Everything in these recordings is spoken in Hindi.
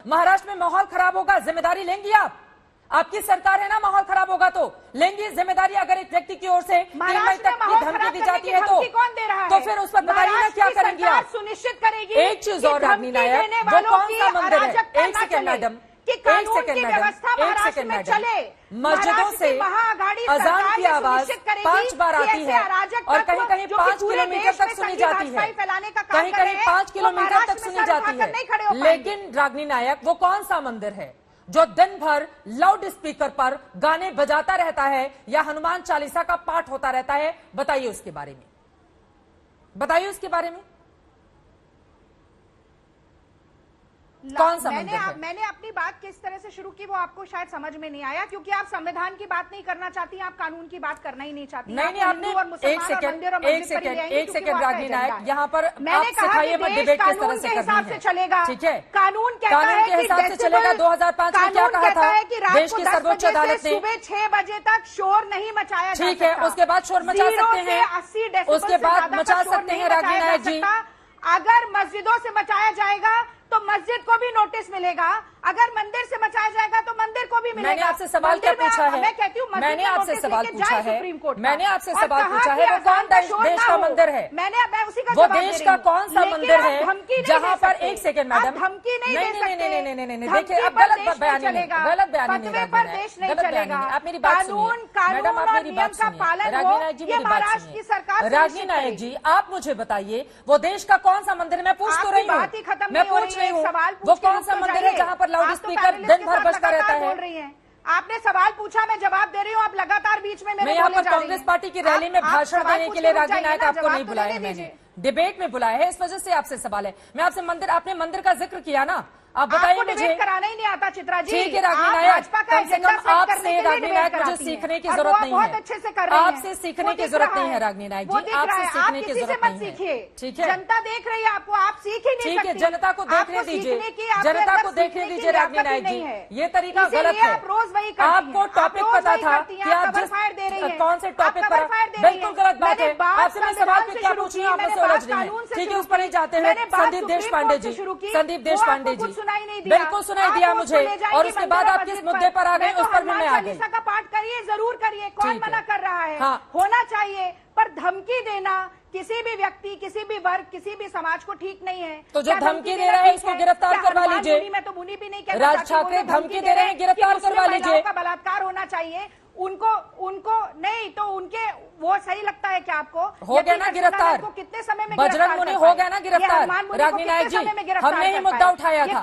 महाराष्ट्र में माहौल खराब होगा, जिम्मेदारी लेंगी आप? आपकी सरकार है ना, माहौल खराब होगा तो लेंगी जिम्मेदारी? अगर एक व्यक्ति की ओर से 3 मई तक की धमकी दी जाती है तो फिर उस पर बताइए ना क्या करेंगी आप? सुनिश्चित करेगी। एक चीज और रागनी नायक, वो कौन सा मंदिर है? एक सेकेंड मैडम, एक सेकेंड मैडम, मस्जिदों से अजान की आवाज 5 बार आती है और कहीं कहीं 5 किलोमीटर तक सुनी जाती है, कहीं कहीं 5 किलोमीटर तक सुनी जाती है। लेकिन रागनी नायक, वो कौन सा मंदिर है जो दिन भर लाउड स्पीकर पर गाने बजाता रहता है या हनुमान चालीसा का पाठ होता रहता है? बताइए उसके बारे में, बताइए उसके बारे में कौन सा मंदिर है? मैंने अपनी बात किस तरह से शुरू की वो आपको शायद समझ में नहीं आया, क्योंकि आप संविधान की बात नहीं करना चाहती, आप कानून की बात करना ही नहीं चाहती। नहीं, आपने एक सेकंड रागनी नायक, यहाँ पर आप सिखाइए मत डिबेट किस तरह से करनी है, चलेगा। ठीक है, कानून के हिसाब से चलेगा। 2005 में क्या कहा था देश की सर्वोच्च अदालत ने? सुबह 6 बजे तक शोर नहीं मचाया, ठीक है, उसके बाद शोर मचा सकते हैं, उसके बाद मचा सकते हैं रागनी नायक जी। अगर मस्जिदों से मचाया जाएगा तो मस्जिद को भी नोटिस मिलेगा, अगर मंदिर से मचाया जाएगा तो मंदिर को भी मिलेगा। मैंने आपसे सवाल क्या पूछा है? मैं कहती हूँ मैंने आपसे सवाल पूछा है, मैंने आपसे सवाल पूछा है, वो कौन देश का मंदिर है? मैं उसी का वो देश का कौन सा मंदिर है जहाँ पर? एक सेकंड मैडम, धमकी नहीं दे सकते। नहीं, देखिए अब गलत बयानी नहीं, गलत बयानी नहीं, गलत बयानी नहीं। आप मेरी बात सुनिए मैडम, आप मेरी बात सुनिए, रागनी नायक जी मेरी बात सुनिए। रागनी नायक जी, आप मुझे बताइए वो देश का कौन सा मंदिर? मैं पूछ तो रही हूँ, मैं पूछ रही हूँ वो कौन सा मंदिर है जहाँ पर लाउड स्पीकर दिन भर बजता रहता है? आपने सवाल पूछा, मैं जवाब दे रही हूँ, आप लगातार बीच में मैं यहाँ पर कांग्रेस पार्टी की रैली में भाषण देने के लिए रागनी नायक आपको नहीं बुलाया है, मैंने डिबेट में बुलाया है, इस वजह से आपसे सवाल है। मैं आपसे आपने मंदिर का जिक्र किया ना, आप बताइए मुझे। कराना ही नहीं आता चित्रा जी। ठीक है रागनी नायक, कम से कम आपसे रागनी नायक मुझे सीखने की जरूरत नहीं है, अच्छे से कर रही है। आपसे सीखने की जरूरत नहीं है रागनी नायक जी, आपसे सीखने की जरूरत नहीं है, ठीक है? जनता देख रही है आपको, आप सीख ही नहीं सकती। ठीक है, जनता को देखने दीजिए, जनता को देखने दीजिए रागनी नायक जी, ये तरीका गलत है। आपको टॉपिक पता था कि आप जिस कौन से टॉपिक पर, बिल्कुल गलत बात है। आपसे मैं सवाल पे क्या पूछ रही हूँ, आपसे उलझ रही है, ठीक है? उस पर ही जाते हैं संदीप देश पांडे जी, संदीप देश पांडे जी, बिल्कुल सुनाई दिया मुझे, और उसके बाद आप किस मुद्दे पर आ गए उस पर भी मैं आ गई। का पाठ करिए, जरूर करिए, कौन मना कर रहा है? होना चाहिए, पर धमकी देना किसी भी व्यक्ति, किसी भी वर्ग, किसी भी समाज को ठीक नहीं है। तो जो धमकी दे रहा है उसको गिरफ्तार करवा लीजिए। मैं तो मुनि भी नहीं कहता, राज ठाकरे धमकी दे रहे हैं, गिरफ्तार करवा लीजिए। का बलात्कार होना चाहिए, उनको नहीं तो उनके, वो सही लगता है क्या आपको? हो गया ना गिरफ्तार, कितने समय में बजरंग मुनि हो गया ना गिरफ्तार रागनी नायक जी, हमने ही मुद्दा उठाया था,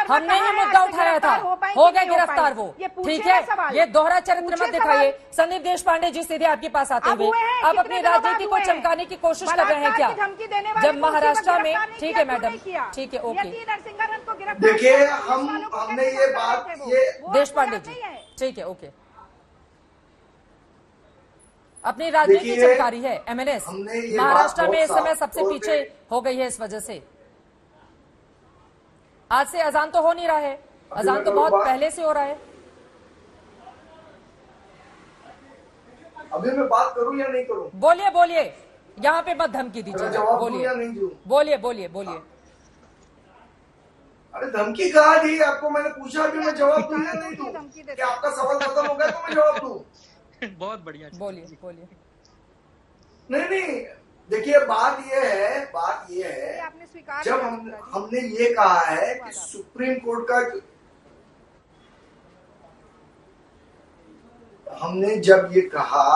हमने ही मुद्दा उठाया था, हो गया गिरफ्तार वो, ठीक है? ये दोहरा चरित्र मत दिखाइए। संदीप देश पांडे जी सीधे आपके पास आते हुए आप अपनी राजनीति को चमकाने की कोशिश कर रहे हैं क्या? जब महाराष्ट्र में, ठीक है मैडम, ठीक है, ओके, देखिए हमने ये बात, ये देश पांडे जी, ठीक है, ओके, अपनी राजनीति चमकारी है एमएनएस, महाराष्ट्र में इस समय सबसे पीछे हो गई है इस वजह से। आज से अजान तो हो नहीं रहा है, अजान तो बहुत पहले से हो रहा है। अभी मैं बात करूं या नहीं करूं? बोलिए बोलिए, यहाँ पे मत धमकी दीजिए, बोलिए बोलिए बोलिए बोलिए। अरे धमकी कहाँ दी आपको? मैंने पूछा कि मैं जवाब दूं या नहीं दूं? क्या आपका सवाल खत्म हो गया तो मैं जवाब दूं? बहुत बढ़िया, बोलिए बोलिए। नहीं, देखिए बात ये है जब हमने ये कहा है कि सुप्रीम कोर्ट का, हमने जब ये कहा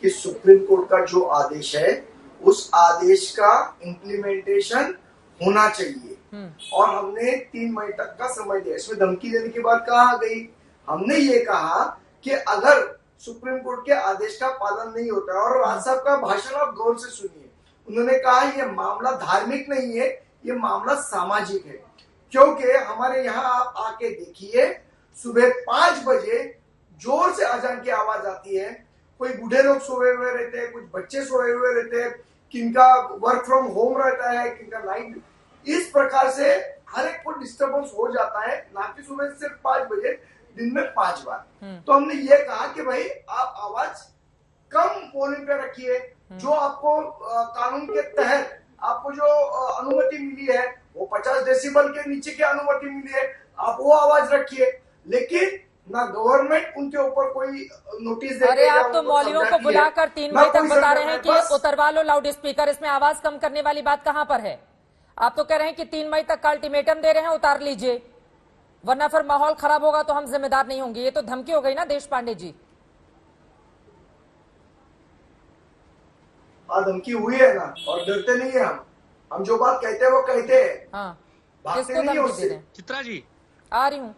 कि सुप्रीम कोर्ट का जो आदेश है उस आदेश का इम्प्लीमेंटेशन होना चाहिए, और हमने 3 मई तक का समय दिया। इसमें धमकी देने की बात कहाँ आ गई? हमने ये कहा कि अगर सुप्रीम कोर्ट के आदेश का पालन नहीं होता है, और राज साहब का भाषण आप गौर से सुनिए, उन्होंने कहा ये मामला धार्मिक नहीं है, ये मामला सामाजिक है, क्योंकि हमारे यहाँ आप आके देखिए सुबह 5 बजे जोर से अजान की आवाज आती है, कोई बूढ़े लोग सोए हुए रहते हैं, कुछ बच्चे सोए हुए रहते हैं, किनका वर्क फ्रॉम होम रहता है, किनका नाइट, इस प्रकार से हर एक को डिस्टर्बेंस हो जाता है, ना कि सुबह सिर्फ 5 बजे, दिन में 5 बार। तो हमने ये कहा कि भाई आप आवाज कम वॉल्यूम पे रखिए, जो आपको कानून के तहत आपको जो अनुमति मिली है वो 50 डेसिबल के नीचे की अनुमति मिली है, आप वो आवाज रखिए, लेकिन ना गवर्नमेंट उनके ऊपर कोई नोटिस दे। अरे आप तो मौलवियों को बुलाकर 3 बजे तक बता रहे हैं कि उतरवा लो लाउड स्पीकर, इसमें आवाज कम करने वाली बात कहां पर है? आप तो कह रहे हैं कि 3 मई तक का अल्टीमेटम दे रहे हैं, उतार लीजिए, वरना फिर माहौल खराब होगा तो हम जिम्मेदार नहीं होंगे। ये तो धमकी हो गई ना देश पांडे जी। धमकी हुई है ना, और डरते नहीं है हम जो बात कहते हैं वो कहते हैं। हाँ, भागते नहीं है उससे। चित्रा जी आ रही हूँ,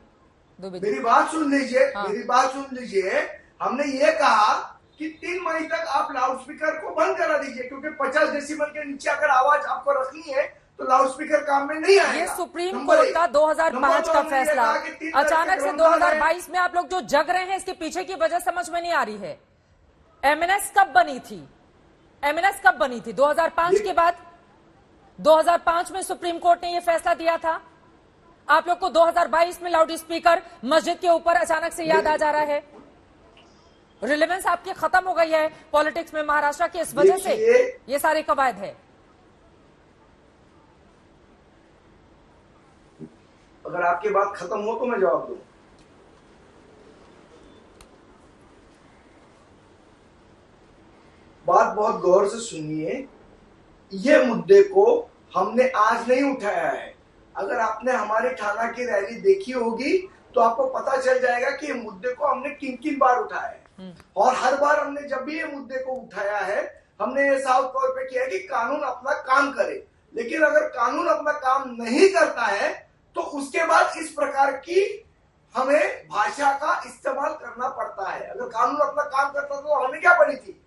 मेरी बात सुन लीजिए। हाँ। मेरी बात सुन लीजिए। हमने ये कहा कि 3 मई तक आप लाउड स्पीकर को बंद करा दीजिए, क्योंकि 50 डेसिबल के नीचे अगर आवाज आपको रखनी है तो लाउड स्पीकर काम में नहीं आएगा। ये सुप्रीम कोर्ट का 2005 का फैसला, अचानक से 2022 में आप लोग जो जग रहे हैं, इसके पीछे की वजह समझ में नहीं आ रही है। एमएनएस कब बनी थी? एमएनएस कब बनी थी? 2005 के बाद। 2005 में सुप्रीम कोर्ट ने यह फैसला दिया था। आप लोग को 2022 में लाउड स्पीकर मस्जिद के ऊपर अचानक से याद आ जा रहा है। रिलेवेंस आपकी खत्म हो गई है पॉलिटिक्स में महाराष्ट्र की, इस वजह से ये सारे कवायद है। अगर आपकी बात खत्म हो तो मैं जवाब दूं। बात बहुत गौर से सुनिए। ये मुद्दे को हमने आज नहीं उठाया है। अगर आपने हमारे थाना की रैली देखी होगी तो आपको पता चल जाएगा कि ये मुद्दे को हमने किन बार उठाया है। और हर बार हमने जब भी ये मुद्दे को उठाया है, हमने ये साफ तौर पे किया है कि कानून अपना काम करे। लेकिन अगर कानून अपना काम नहीं करता है तो उसके बाद इस प्रकार की हमें भाषा का इस्तेमाल करना पड़ता है। अगर कानून अपना काम करता तो हमें क्या पड़ी थी?